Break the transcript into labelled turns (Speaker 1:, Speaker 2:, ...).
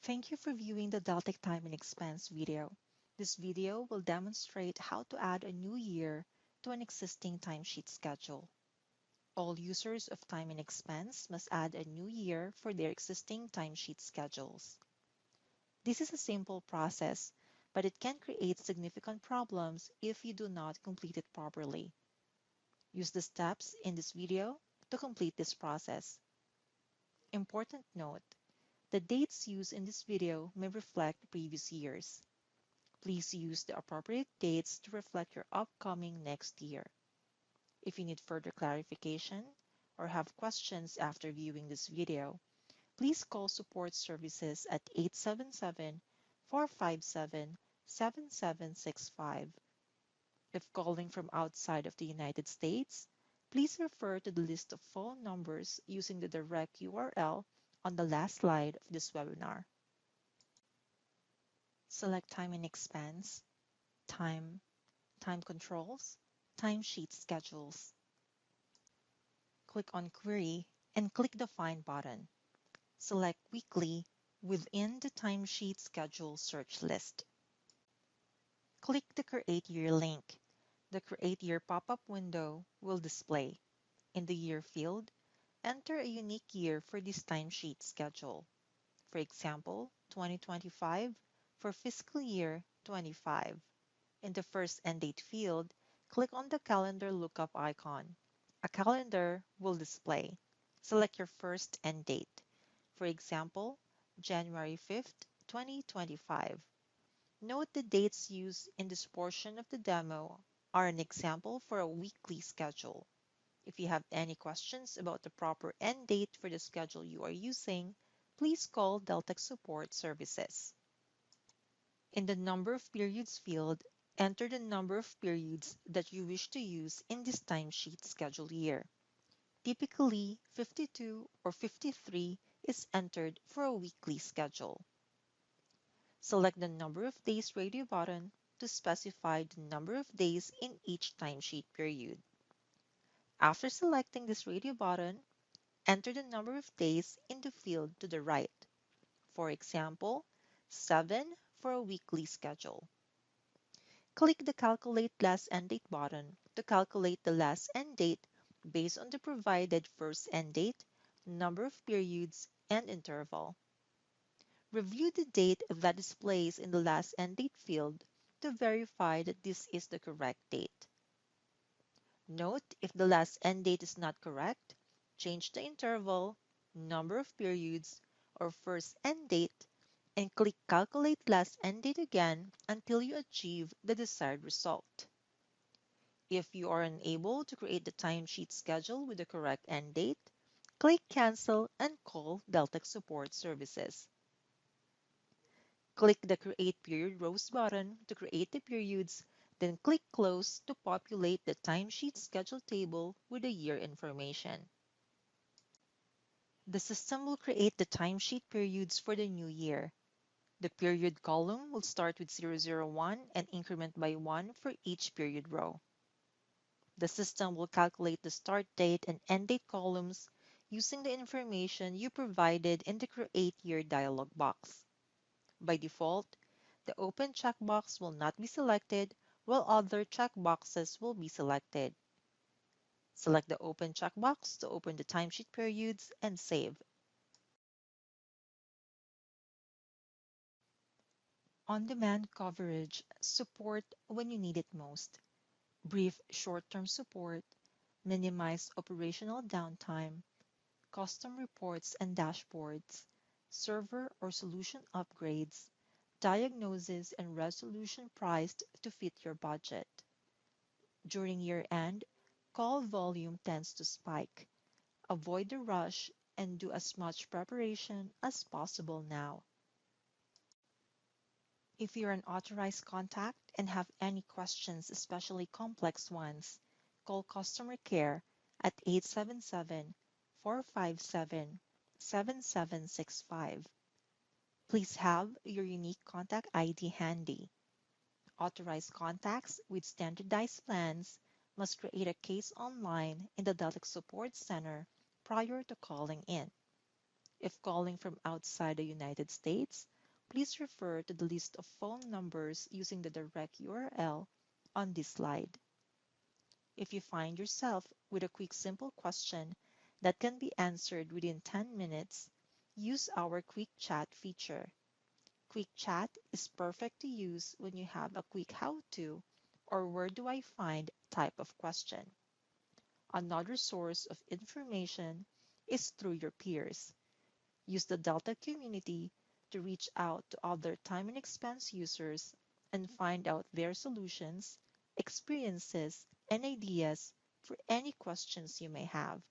Speaker 1: Thank you for viewing the Deltek Time and Expense video. This video will demonstrate how to add a new year to an existing timesheet schedule. All users of Time and Expense must add a new year for their existing timesheet schedules. This is a simple process, but it can create significant problems if you do not complete it properly. Use the steps in this video to complete this process. Important note: the dates used in this video may reflect previous years. Please use the appropriate dates to reflect your upcoming next year. If you need further clarification or have questions after viewing this video, please call support services at 877-457-7765. If calling from outside of the United States, please refer to the list of phone numbers using the direct URL on the last slide of this webinar. Select Time and Expense, Time, Time Controls, Timesheet Schedules. Click on Query and click the Find button. Select Weekly within the Timesheet Schedule search list. Click the Create Year link. The Create Year pop-up window will display. In the Year field, enter a unique year for this timesheet schedule. For example, 2025 for fiscal year 25. In the first end date field, click on the calendar lookup icon. A calendar will display. Select your first end date. For example, January 5th, 2025. Note the dates used in this portion of the demo are an example for a weekly schedule. If you have any questions about the proper end date for the schedule you are using, please call Deltek Support Services. In the Number of Periods field, enter the number of periods that you wish to use in this timesheet schedule year. Typically, 52 or 53 is entered for a weekly schedule. Select the Number of Days radio button to specify the number of days in each timesheet period. After selecting this radio button, enter the number of days in the field to the right. For example, 7 for a weekly schedule. Click the Calculate Last End Date button to calculate the last end date based on the provided first end date, number of periods, and interval. Review the date that displays in the last end date field to verify that this is the correct date. Note if the last end date is not correct, change the interval, number of periods, or first end date, and click Calculate Last End Date again until you achieve the desired result. If you are unable to create the timesheet schedule with the correct end date, click Cancel and call Deltek Support Services. Click the Create Period Rows button to create the periods, then click Close to populate the timesheet schedule table with the year information. The system will create the timesheet periods for the new year. The period column will start with 001 and increment by 1 for each period row. The system will calculate the start date and end date columns using the information you provided in the Create Year dialog box. By default, the Open checkbox will not be selected, while other checkboxes will be selected. Select the Open checkbox to open the timesheet periods and save. On-demand coverage support when you need it most. Brief short-term support, minimize operational downtime, custom reports and dashboards, server or solution upgrades, diagnosis and resolution priced to fit your budget. During year-end, call volume tends to spike. Avoid the rush and do as much preparation as possible now. If you're an authorized contact and have any questions, especially complex ones, call customer care at 877-457-7765. Please have your unique contact ID handy. Authorized contacts with standardized plans must create a case online in the Deltek Support Center prior to calling in. If calling from outside the United States, please refer to the list of phone numbers using the direct URL on this slide. If you find yourself with a quick simple question that can be answered within 10 minutes, use our Quick Chat feature. Quick Chat is perfect to use when you have a quick how-to or where do I find type of question. Another source of information is through your peers. Use the Deltek community to reach out to other time and expense users and find out their solutions, experiences, and ideas for any questions you may have.